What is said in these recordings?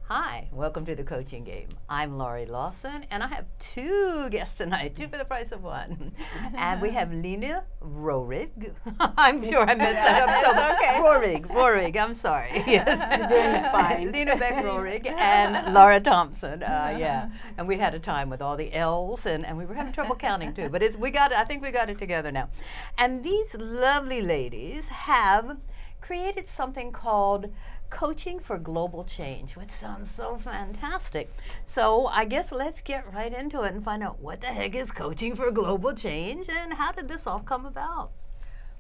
Hi, welcome to the Coaching Game. I'm Laurie Lawson, and I have two guests tonight, two for the price of one. And we have Lena Rohrig. I'm sure I messed that up. So okay. Rohrig, I'm sorry. Yes. You're doing fine. Lena Beck Rohrig and Laura Thompson. Yeah, and we had a time with all the L's, and we were having trouble counting too. But I think we got it together now. And these lovely ladies have created something called Coaching for Global Change, which sounds so fantastic. So I guess let's get right into it and find out what the heck is Coaching for Global Change and how did this all come about?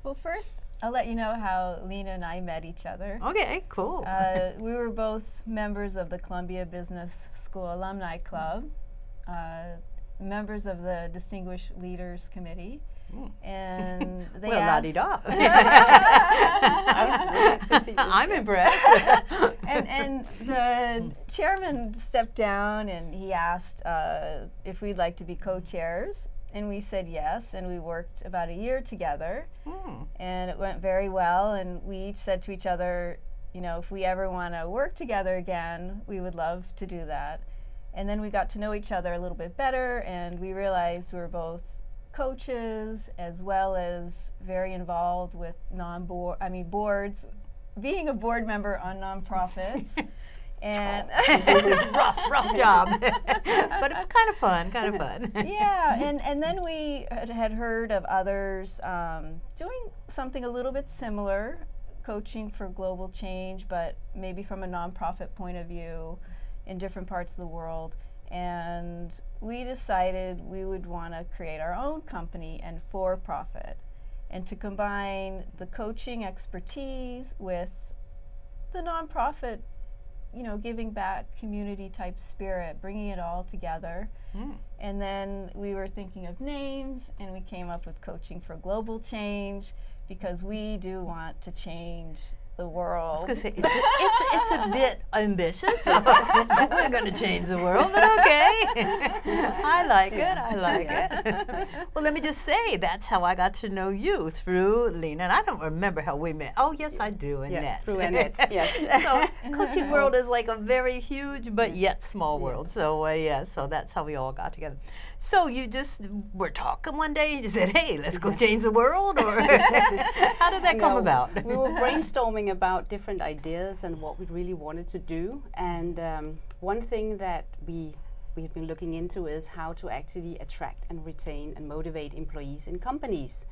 Well, first, I'll let you know how Lena and I met each other. Okay, cool. We were both members of the Columbia Business School Alumni Club, members of the Distinguished Leaders Committee, and they well, asked, la-di-da. I'm impressed. and the chairman stepped down and he asked if we'd like to be co-chairs, and we said yes, and we worked about a year together, and it went very well, and we each said to each other, you know, if we ever want to work together again, we would love to do that. And then we got to know each other a little bit better, and we realized we were both coaches as well as very involved with boards, being a board member on nonprofits. And rough job, but it's kind of fun, Yeah, and then we had heard of others doing something a little bit similar, coaching for global change, but maybe from a nonprofit point of view in different parts of the world. And we decided we would want to create our own company and for-profit, and to combine the coaching expertise with the nonprofit, you know, giving back community type spirit, bringing it all together. And then we were thinking of names, and we came up with Coaching for Global Change, because we do want to change the world. I was going to say, it's a bit ambitious. We're going to change the world, but okay. I like it. Well, let me just say, that's how I got to know you, through Lena. And I don't remember how we met. Oh, yes, I do, Annette. Through Annette, yes. So coaching world is like a very huge but yet small world. So, so that's how we all got together. So you just were talking one day and you said, hey, let's go change the world? Or how did that come about? We were brainstorming about different ideas and what we really wanted to do. And one thing that we have been looking into is how to actually attract and retain and motivate employees in companies.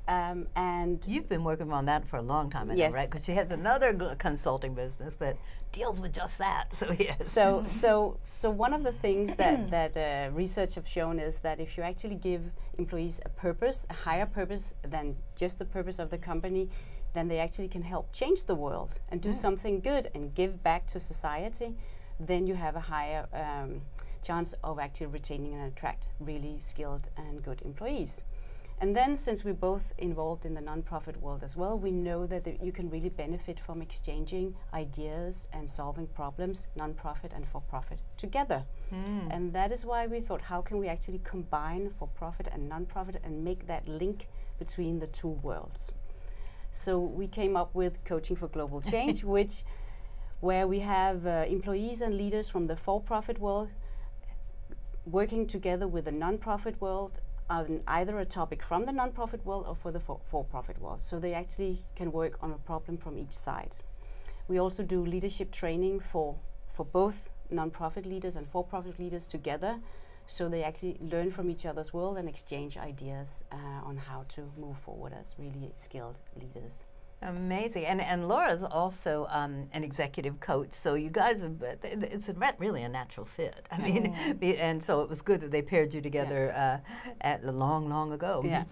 And you've been working on that for a long time, I know, right? Because she has another consulting business that deals with just that. So yes. So one of the things that research have shown is that if you actually give employees a purpose, a higher purpose than just the purpose of the company, then they actually can help change the world and do something good and give back to society. Then you have a higher chance of actually retaining and attract really skilled and good employees. And then, since we're both involved in the nonprofit world as well, we know that you can really benefit from exchanging ideas and solving problems, nonprofit and for-profit, together. And that is why we thought, how can we actually combine for-profit and nonprofit and make that link between the two worlds? So we came up with Coaching for Global Change, where we have employees and leaders from the for-profit world working together with the nonprofit world on either a topic from the nonprofit world or for the for-profit world. So they actually can work on a problem from each side. We also do leadership training for both nonprofit leaders and for-profit leaders together, so they actually learn from each other's world and exchange ideas on how to move forward as really skilled leaders. Amazing. And Laura's also an executive coach, so you guys, it's really a natural fit. I mean, and so it was good that they paired you together long ago. Yeah.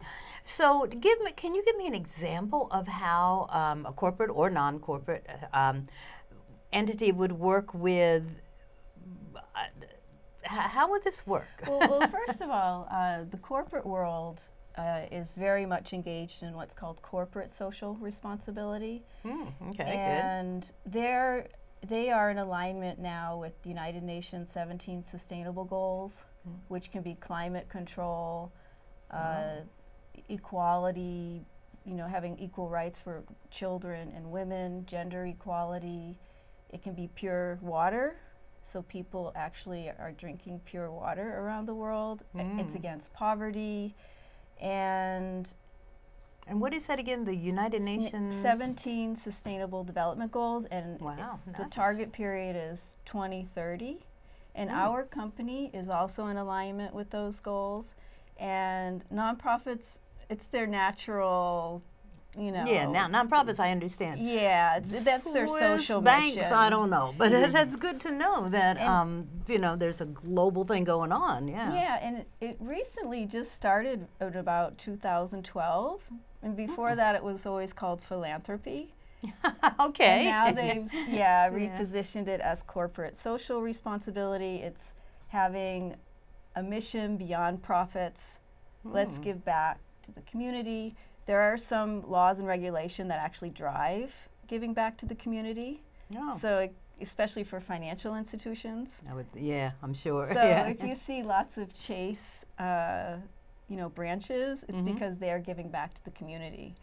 So can you give me an example of how a corporate or non-corporate entity would work with, how would this work? Well, first of all, the corporate world is very much engaged in what's called corporate social responsibility. Okay, and they are in alignment now with the United Nations 17 Sustainable Goals, which can be climate control, equality, you know, having equal rights for children and women, gender equality, it can be pure water, so people actually are drinking pure water around the world. It's against poverty, and what is that again? The United Nations 17 Sustainable Development Goals, and wow, the target period is 2030. And our company is also in alignment with those goals. And nonprofits, it's their natural, you know. Yeah, now nonprofits, I understand. Yeah, that's their social banks, mission. I don't know, but that's good to know that you know, there's a global thing going on. Yeah. Yeah, and it recently just started at about 2012, and before that it was always called philanthropy. Okay. And now they've repositioned it as corporate social responsibility. It's having a mission beyond profits. Let's give back to the community. There are some laws and regulation that actually drive giving back to the community. Oh. So especially for financial institutions. Yeah, I'm sure. So yeah. if you see lots of Chase, you know, branches, it's because they are giving back to the community.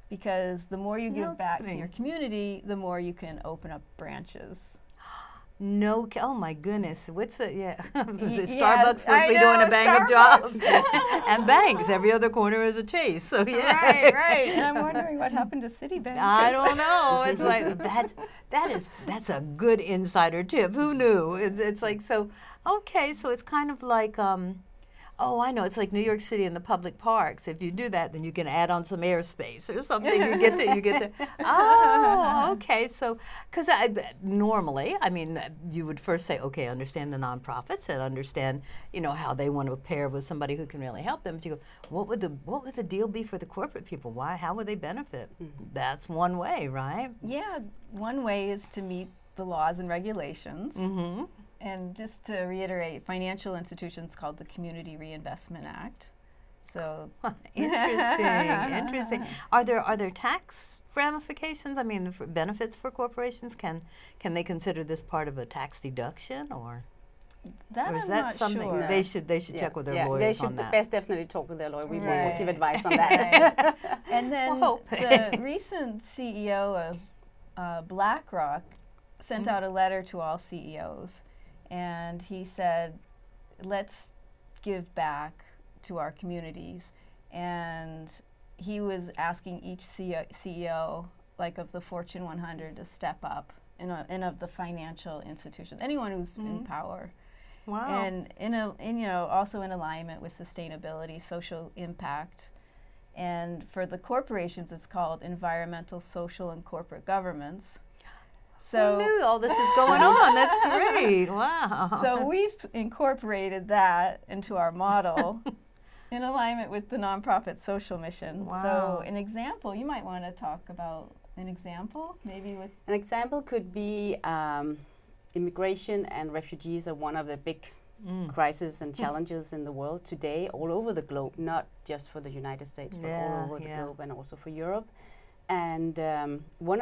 Because the more you give back to your community, the more you can open up branches. Oh my goodness, what's the, Starbucks Yeah, supposed to be doing a bang of jobs. And banks, every other corner is a Chase, so yeah. Right. And I'm wondering what happened to Citibank. I don't know, it's like, that's a good insider tip, who knew? It's like, so, okay, so it's kind of like, oh, I know. It's like New York City in the public parks. If you do that, then you can add on some airspace or something. You get to. Oh, okay. So, because normally, I mean, you would first say, okay, understand the nonprofits and understand, you know, how they want to pair with somebody who can really help them. But you go, what would the deal be for the corporate people? Why? How would they benefit? That's one way, right? Yeah, one way is to meet the laws and regulations. And just to reiterate, financial institutions called the Community Reinvestment Act. So interesting. Are there tax ramifications? I mean, for benefits for corporations, can they consider this part of a tax deduction, or is that something sure. they should check with their lawyers on that? They should definitely talk with their lawyer. We will give advice on that. And then the recent CEO of BlackRock sent out a letter to all CEOs. And he said, let's give back to our communities. And he was asking each CEO, like of the Fortune 100, to step up, and of the financial institutions, anyone who's in power. Wow. And you know, also in alignment with sustainability, social impact. And for the corporations, it's called environmental, social, and corporate governance. So who knew all this is going on? That's great. Wow. So we've incorporated that into our model in alignment with the nonprofit social mission. Wow. So an example, you might want to talk about an example, maybe with... An example could be immigration and refugees are one of the big crises and challenges in the world today, all over the globe, not just for the United States, but all over the globe and also for Europe. And one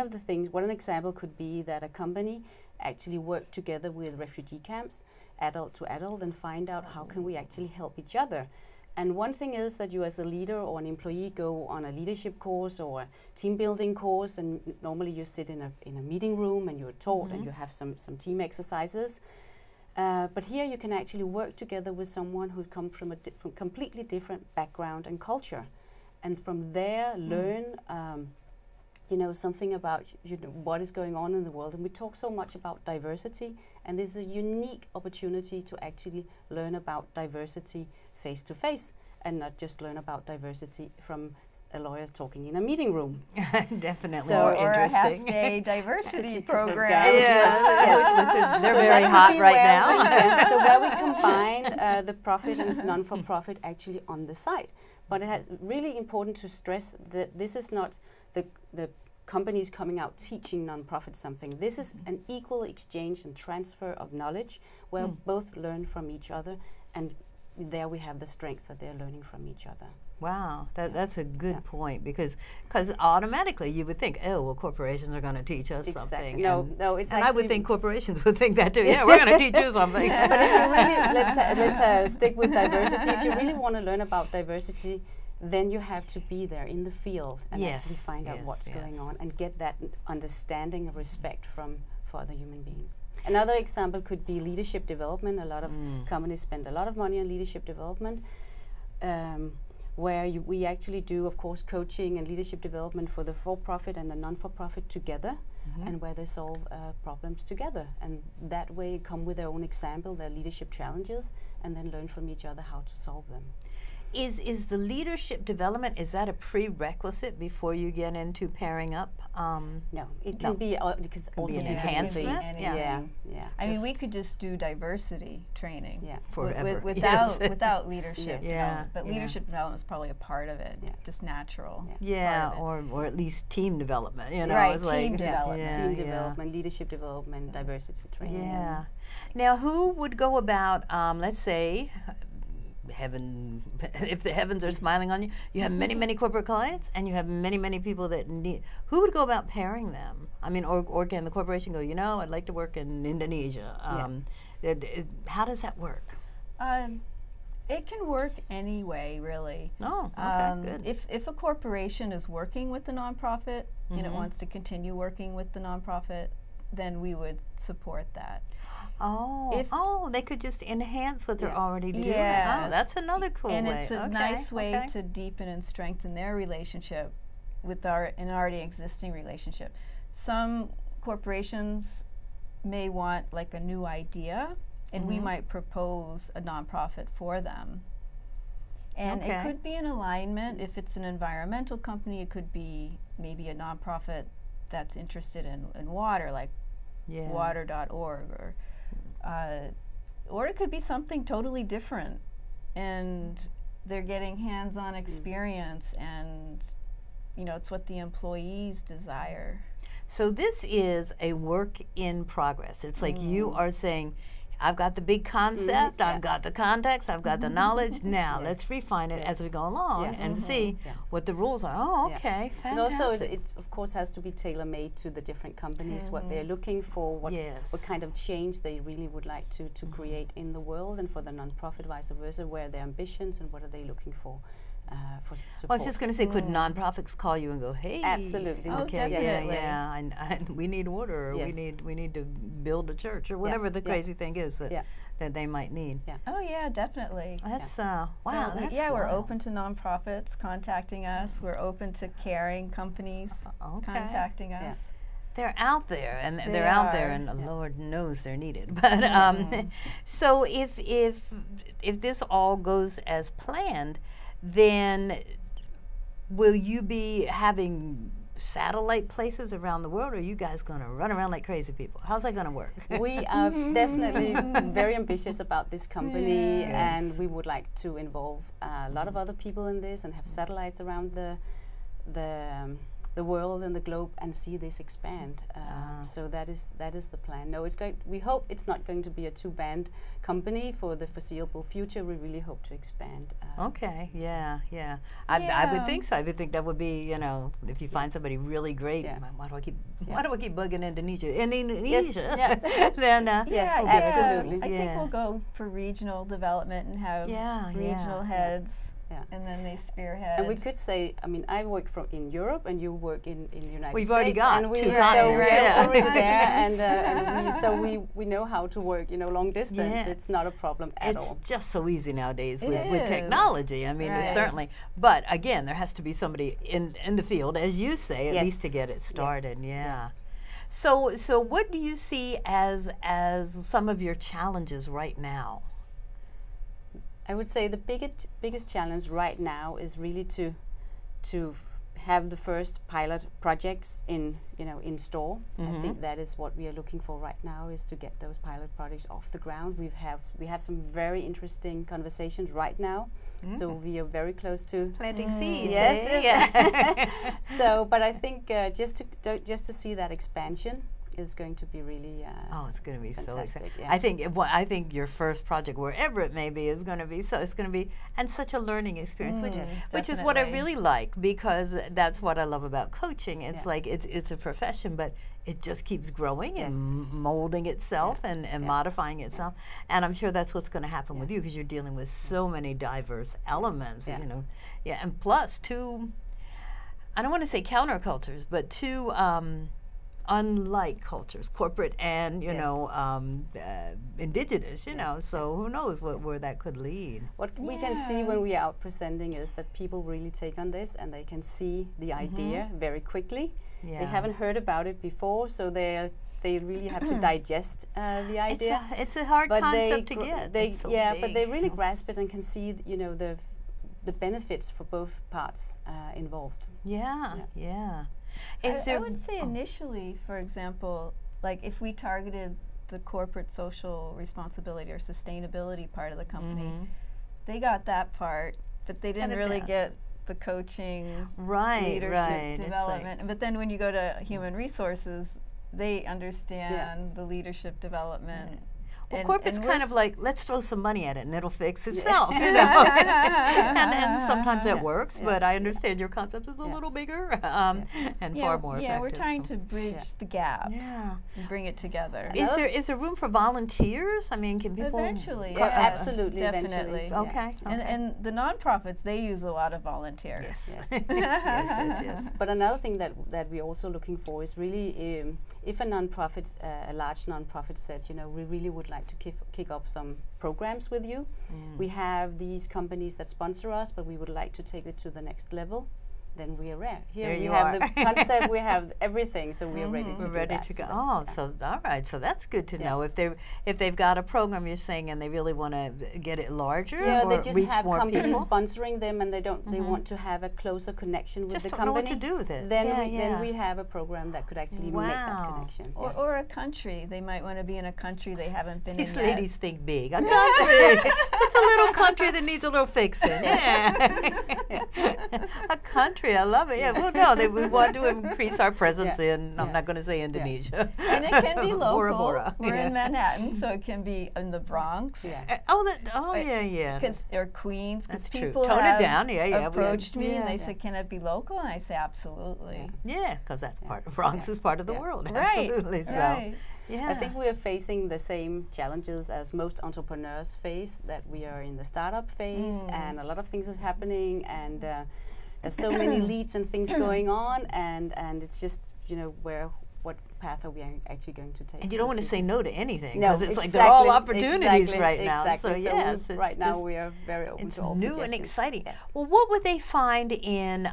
example could be that a company actually worked together with refugee camps, adult to adult, and find out how can we actually help each other. And one thing is that you as a leader or an employee go on a leadership course or a team building course, and normally you sit in a meeting room and you're taught and you have some team exercises. But here you can actually work together with someone who comes from a completely different background and culture. And from there learn you know, something about what is going on in the world. And we talk so much about diversity, and there's a unique opportunity to actually learn about diversity face to face, and not just learn about diversity from a lawyer talking in a meeting room. Definitely So more or interesting. a half-day diversity program. Yes, they're very hot right now. So where we combine the profit and non-for-profit actually on the site. But it's really important to stress that this is not the companies coming out teaching nonprofits something. This is an equal exchange and transfer of knowledge where both learn from each other, and there we have the strength that they're learning from each other. Wow, that's a good point, because automatically you would think, oh, well, corporations are going to teach us something. No, it's and I would think corporations would think that too. Yeah, we're going to teach you something. But if you really, let's stick with diversity. If you really want to learn about diversity, then you have to be there in the field and actually find out what's going on and get that understanding and respect from for other human beings. Another example could be leadership development. A lot of companies spend a lot of money on leadership development, where we actually do, of course, coaching and leadership development for the for-profit and the non-for-profit together, and where they solve problems together. And that way come with their own example, their leadership challenges, and then learn from each other how to solve them. Is the leadership development, is that a prerequisite before you get into pairing up? No, it can be because also be an different enhancement. employees. Yeah. Yeah. I mean, we could just do diversity training. Yeah. Forever. Without Yes. without leadership. Yes. Yeah. development. But Yeah. leadership development is probably a part of it. Yeah. Just natural. Yeah. Yeah, part of or at least team development, you know. Right, it's like, team development. Yeah, Team yeah. development, leadership development, diversity training. Yeah. Now, who would go about, let's say, heaven, if the heavens are smiling on you, you have many, many corporate clients, and you have many, many people that need, who would go about pairing them? I mean, or can the corporation go, you know, I'd like to work in Indonesia. How does that work? It can work any way, really. Oh, okay, good. If a corporation is working with the nonprofit and it wants to continue working with the nonprofit, then we would support that. Oh, they could just enhance what they're Yeah. already doing. Yes. Oh, that's another cool And way. it's a Okay, nice way okay. to deepen and strengthen their relationship with an already existing relationship. Some corporations may want like a new idea, and we might propose a nonprofit for them. And Okay. it could be an alignment. If it's an environmental company, it could be maybe a nonprofit that's interested in water, like Yeah. water.org, or it could be something totally different, and they're getting hands-on experience, and you know, it's what the employees desire. So this is a work in progress. It's like you are saying, I've got the big concept, Yeah. I've got the context, I've got the knowledge. Now let's refine it as we go along Yeah. and see Yeah. what the rules are. Oh, Yeah. okay, And fantastic. also, it of course has to be tailor-made to the different companies, what they're looking for, what Yes. kind of change they really would like to create in the world, and for the nonprofit, vice versa, where are their ambitions and what are they looking for support. Well, I was just going to say, could nonprofits call you and go, "Hey, Absolutely. Oh, okay, definitely. we need water, or Yes. we need to build a church, or whatever the yeah. crazy thing is that Yeah. that they might need." Yeah. Oh yeah, definitely. That's So wow. That's we're wild. open to nonprofits contacting us. We're open to caring companies Okay. contacting us. Yeah. They're out there, and They they're out there, are. and Lord knows they're needed. But so if this all goes as planned, then will you be having satellite places around the world, or are you guys going to run around like crazy people? How's that going to work? We are definitely very ambitious about this company, Yeah. and we would like to involve a lot of other people in this and have satellites around the world and the globe and see this expand. So that is the plan. No, we hope it's not going to be a two-band company for the foreseeable future. We really hope to expand. Okay, yeah. I would think so. I would think that would be, you know, if you find somebody really great, Yeah. why do I keep bugging Indonesia? In Indonesia, yeah. then Yes, we'll give it- absolutely. I think Yeah. we'll go for regional development and have regional heads, Yeah. and then they spearhead. And we could say, I mean, I work in Europe, and you work in the United States. We've already got and we, two so continents, we're yeah. already there, and we know how to work, you know, long distance. Yeah. It's not a problem at It's all. just so easy nowadays It with is. technology. I mean, it's Right. certainly. But again, there has to be somebody in the field, as you say, at Yes. least to get it started. Yeah. Yes. So what do you see as some of your challenges right now? I would say the biggest challenge right now is really to have the first pilot projects in store. I think that is what we are looking for right now, is to get those pilot projects off the ground. We have some very interesting conversations right now, so we are very close to Planting seeds. Yes. eh? Yeah. So, but I think just to see that expansion is going to be really Oh, it's going to be so fantastic, exciting. yeah. I think your first project, wherever it may be, is going to be it's going to be such a learning experience, which is what I definitely. really like, because that's what I love about coaching. It's Yeah. like it's a profession, but it just keeps growing Yes. and molding itself and modifying itself. And I'm sure that's what's going to happen with you, because you're dealing with so many diverse elements, Yeah. you know. Yeah, and plus two, I don't want to say countercultures, but two unlike cultures, corporate and you know indigenous. You know, so who knows where that could lead. What we can see when we are out presenting is that people really take on this and they can see the idea very quickly. Yeah. They haven't heard about it before, so they really have to digest the idea. It's a hard but concept to get. They, it's so but they big. really grasp it and can see, you know, the benefits for both parts involved. Yeah, yeah. I would say initially, for example, like if we targeted the corporate social responsibility or sustainability part of the company, they got that part, but they didn't really get the coaching, leadership development. But then when you go to human resources, they understand the leadership development. Well, corporate's kind of like, let's throw some money at it and it'll fix itself, you know. and sometimes that works, but I understand your concept is a little bigger and far more effective. Yeah, we're trying to bridge the gap and bring it together. Is there room for volunteers? I mean, can people? Eventually, absolutely, definitely. eventually. Okay. And the nonprofits, they use a lot of volunteers. Yes. Yes. But another thing that we're also looking for is really if a nonprofit, a large nonprofit said, you know, we really would like to kick off some programs with you. We have these companies that sponsor us, but we would like to take it to the next level. Then we are rare. Here we have the concept, we have everything, so we are ready to do that. We're ready to go. So So all right, so that's good to know. If they've got a program, you're saying, and they really want to get it larger, yeah, or they just reach have more companies people? sponsoring them, and they don't. They want to have a closer connection with Just the don't know company. what to do with it. Then we have a program that could actually make that connection. Or a country. They might want to be in a country they haven't been These in yet. ladies think big. A country. It's a little country that needs a little fixing. A country. I love it. Yeah. Well, no, we want to increase our presence in. I'm not going to say Indonesia. And it can be local. Bora Bora. We're in Manhattan, so it can be in the Bronx. Or Queens. That's true. People Tone have it down. approached me and they said, "Can it be local?" And I say, "Absolutely." Yeah, because that's part of Bronx is part of the world. Right. Absolutely. So. Right. Yeah. I think we are facing the same challenges as most entrepreneurs face, that we are in the startup phase and a lot of things is happening, and there's so many leads and things going on, and it's just, you know, what path are we actually going to take? And you don't want to say no to anything, No, because it's like they're all opportunities right now. So yes, right now we are very open it's to all new suggestions. and exciting. Yes. Well, what would they find in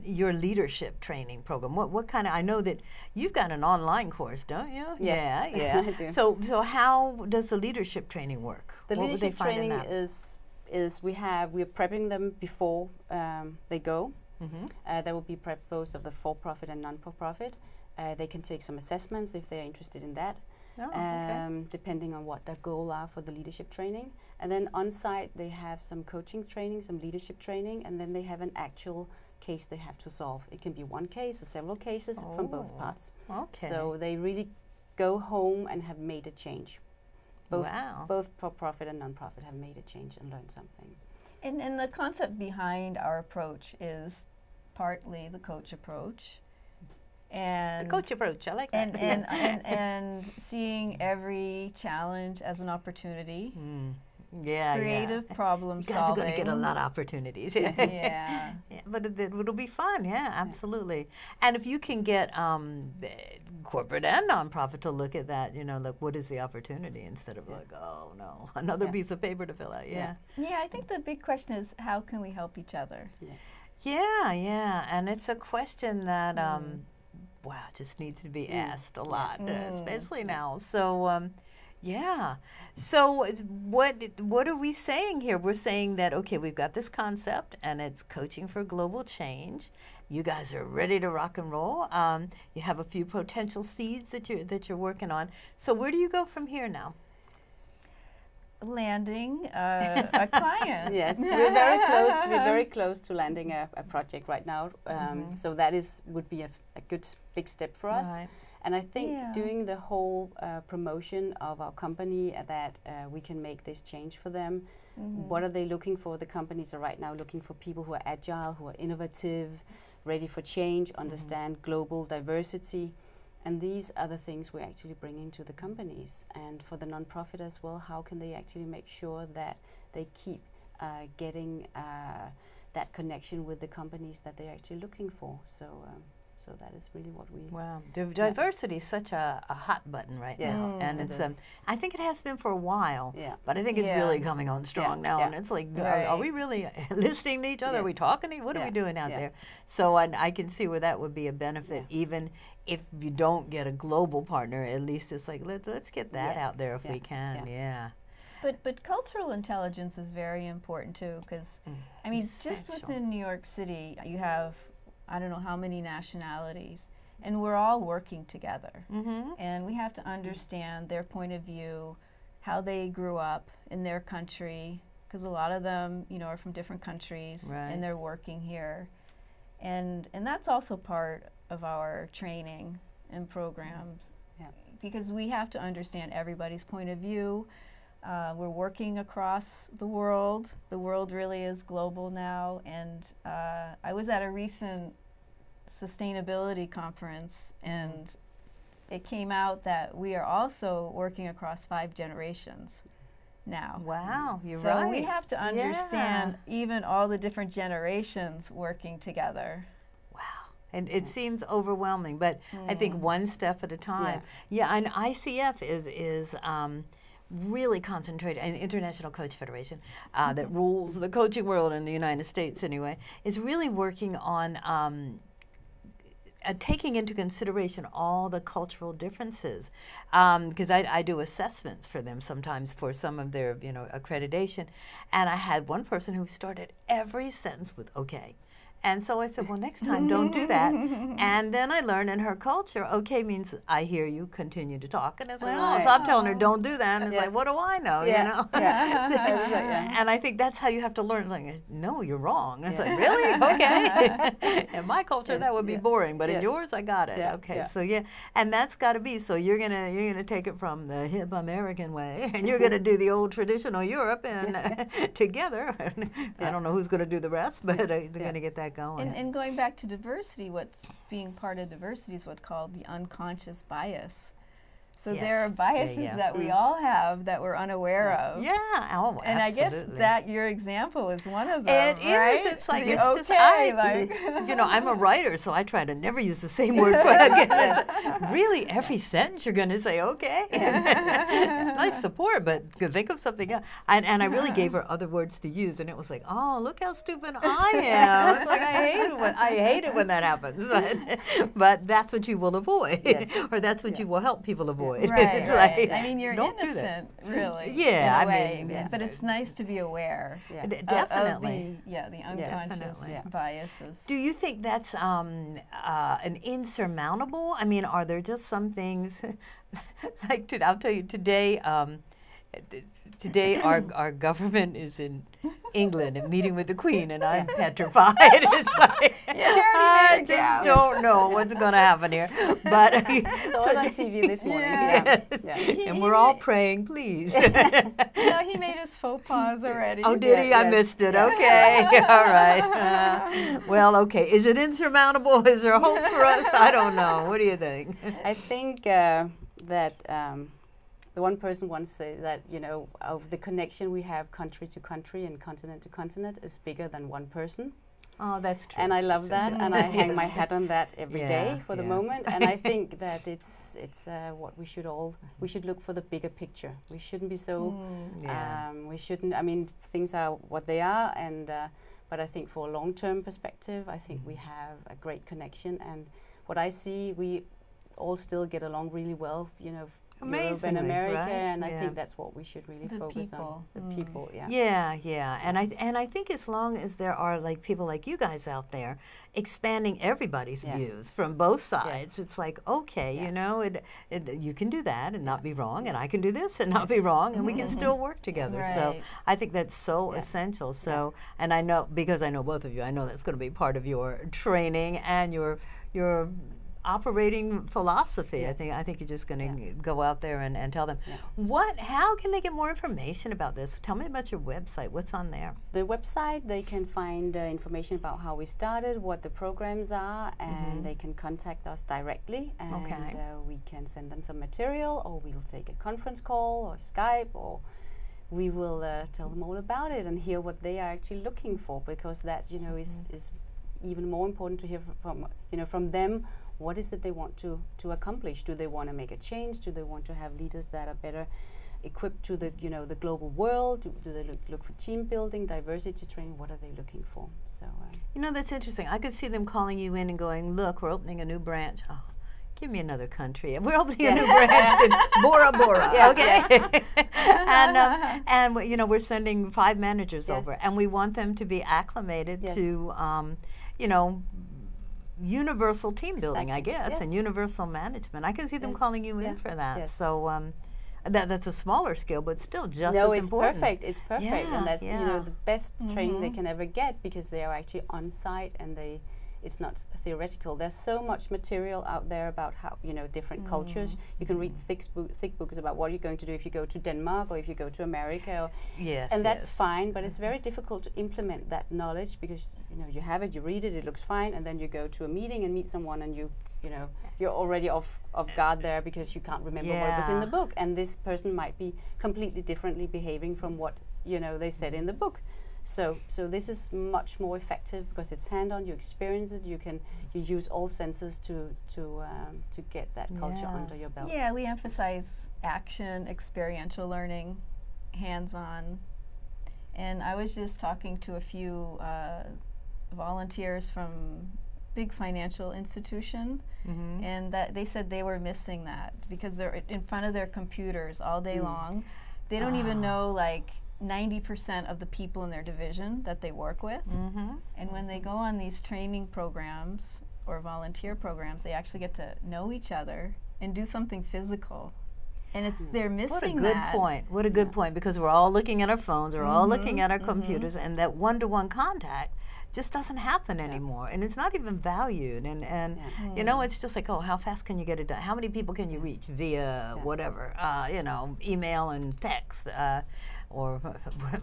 your leadership training program? What kind of? I know that you've got an online course, don't you? Yes, Yeah. I do. So how does the leadership training work? The what would they leadership find in training that? is we're prepping them before they go. There will be prep both of the for-profit and non-for-profit. They can take some assessments if they're interested in that, depending on what their goal are for the leadership training. And then on site they have some coaching training, some leadership training, and then they have an actual case they have to solve. It can be one case or several cases from both parts. Okay. So they really go home and have made a change. Both for-profit and non-profit have made a change and learned something. And the concept behind our approach is partly the coach approach. And the coach approach, I like that. And seeing every challenge as an opportunity. Creative problem solving. You guys solving. are going to get a lot of opportunities. Yeah. But it'll be fun, absolutely. And if you can get corporate and nonprofit to look at that, you know, like what is the opportunity instead of like, oh no, another piece of paper to fill out. Yeah, I think the big question is how can we help each other? Yeah, and it's a question that just needs to be asked a lot, especially now. So so what are we saying here? We're saying that, okay, we've got this concept and it's coaching for global change. You guys are ready to rock and roll. You have a few potential seeds that you're working on. So where do you go from here now? Landing a client. Yes, we're very close. We're very close to landing a project right now. So that would be a good big step for us. And I think doing the whole promotion of our company, that we can make this change for them. What are they looking for? The companies are right now looking for people who are agile, who are innovative, ready for change, understand global diversity. And these are the things we're actually bringing to the companies. And for the nonprofit as well, how can they actually make sure that they keep getting that connection with the companies that they're actually looking for? So So that is really what we. Wow, diversity is such a hot button right Yes, now, and it it's is. I think it has been for a while. Yeah. But I think it's Yeah. really coming on strong Yeah, now, yeah. and it's like, Right. are we really listening to each other? Are we Yes. talking? What are we Yeah, doing out yeah. there? So I can see where that would be a benefit, Yeah. even if you don't get a global partner. At least it's like let's get that Yes, out there if yeah, we can. yeah. But cultural intelligence is very important too, because I mean, just Essential. within New York City, you have I don't know how many nationalities, and we're all working together, and we have to understand their point of view, how they grew up in their country, because a lot of them, you know, are from different countries, Right. and they're working here, and that's also part of our training and programs, Yeah. because we have to understand everybody's point of view. We're working across the world. The world really is global now. And I was at a recent sustainability conference, and it came out that we are also working across 5 generations now. Wow, you're So right. we have to understand even all the different generations working together. Wow. And it seems overwhelming, but I think one step at a time. Yeah, and ICF is really concentrated, and International Coach Federation that rules the coaching world in the United States anyway, is really working on taking into consideration all the cultural differences, because I do assessments for them sometimes for some of their accreditation, and I had one person who started every sentence with "okay." And so I said, well, next time, don't do that. And then I learned in her culture, okay means I hear you, continue to talk. And it's like, oh, so I'm telling her, don't do that. And it's like, what do I know, you know? And I think that's how you have to learn. Like, no, you're wrong. And it's like, really? Okay. In my culture, that would be boring. But in yours, I got it. Okay, so and that's got to be. So you're gonna take it from the hip American way, and you're gonna do the old traditional Europe, and together. I don't know who's gonna do the rest, but they're gonna get that going. And going back to diversity, what's being part of diversity is what's called the unconscious bias. So there are biases that we all have that we're unaware of. Yeah, oh, and absolutely. I guess that your example is one of them, It right? is. It's like, the it's just, I'm a writer, so I try to never use the same word for again. It's really, every sentence you're going to say, okay. It's nice support, but think of something else. And I really gave her other words to use, and it was like, oh, look how stupid I am. It's like, I hate it when that happens. But that's what you will avoid, or that's what you will help people avoid. Right, It's right. like, I mean, you're don't do innocent, really. Yeah, in a I way, mean, but it's nice to be aware. Definitely. Of the unconscious biases. Do you think that's an insurmountable? I mean, are there just some things, like I'll tell you today. Today, our government is in England and meeting with the Queen, and I'm petrified. It's like, I just don't know what's going to happen here. But so on TV this morning. And we're all praying, please. No, he made his faux pas already. Oh, did he? I missed it. Okay, all right. Well, okay. Is it insurmountable? Is there hope for us? I don't know. What do you think? I think that the one person once said that, of the connection we have country to country and continent to continent is bigger than one person. Oh, that's true. And I love that, and I hang my hat on that every day for the moment. And I think that it's what we should look for the bigger picture. We shouldn't be so, we shouldn't, I mean, things are what they are, and but I think for a long-term perspective, I think we have a great connection. And what I see, we all still get along really well, Europe and America, right? And I think that's what we should really focus on. The people, Yeah. And I think as long as there are like people like you guys out there expanding everybody's views from both sides, it's like, okay, you can do that and not be wrong, and I can do this and not be wrong, and we can still work together. Right. So I think that's so essential. So, and I know, because I know both of you, I know that's going to be part of your training and your operating philosophy. I think you're just going to go out there and tell them. How can they get more information about this? Tell me about your website. What's on there? The website, they can find information about how we started, what the programs are, and they can contact us directly, and we can send them some material, or we'll take a conference call or Skype, or we will tell them all about it and hear what they are actually looking for, because that is even more important to hear from from them. What is it they want to accomplish? Do they want to make a change? Do they want to have leaders that are better equipped to the the global world? Do they look for team building, diversity training? What are they looking for? So that's interesting. I could see them calling you in and going, "Look, we're opening a new branch." Oh, give me another country. We're opening a new branch in Bora Bora. Yeah, okay. And we're sending 5 managers over, and we want them to be acclimated to universal team building, I guess, and universal management. I can see them calling you in for that. So that's a smaller skill, but still just as important. No, it's perfect. It's perfect, and that's the best training they can ever get, because they are actually on site and it's not theoretical. There's so much material out there about how different cultures. You can read thick books about what you're going to do if you go to Denmark or if you go to America. And that's fine, but it's very difficult to implement that knowledge, because you have it, you read it, it looks fine, and then you go to a meeting and meet someone, and you're already off guard there because you can't remember what was in the book, and this person might be completely differently behaving from what they said in the book. So this is much more effective because it's hand-on. You experience it. You use all senses to get that culture under your belt. Yeah, we emphasize action, experiential learning, hands-on. And I was just talking to a few volunteers from big financial institution, and that they said they were missing that because they're in front of their computers all day long. They don't even know like 90% of the people in their division that they work with. And when they go on these training programs or volunteer programs, they actually get to know each other and do something physical. And they're missing that. What a good point. What a good point, because we're all looking at our phones, we're all looking at our computers, and that one-to-one contact just doesn't happen anymore, and it's not even valued. And it's just like, oh, how fast can you get it done? How many people can you reach via whatever, email and text, or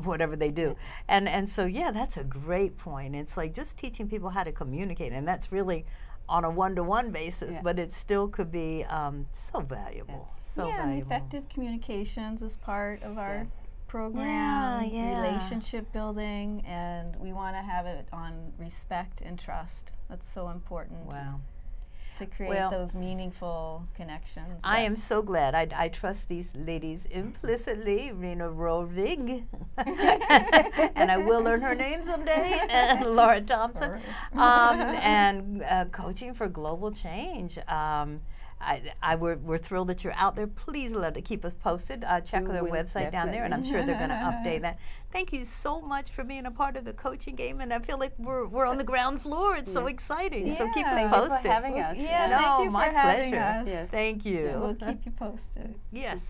whatever they do. And so, that's a great point. It's like just teaching people how to communicate, and that's really on a one-to-one basis, but it still could be so valuable. So valuable. And effective communications is part of our program, relationship building, and we want to have it on respect and trust. That's so important. Wow. To create those meaningful connections. I am so glad. I trust these ladies implicitly, Rena Rovig, and I will learn her name someday, and Laura Thompson, and Coaching for Global Change. We're thrilled that you're out there. Please keep us posted. Check their website down there, and I'm sure they're going to update that. Thank you so much for being a part of the coaching game, and I feel like we're on the ground floor. It's so exciting. So keep us posted. Thank you for having us. Thank you for having us. Thank you. We'll keep you posted. Yes.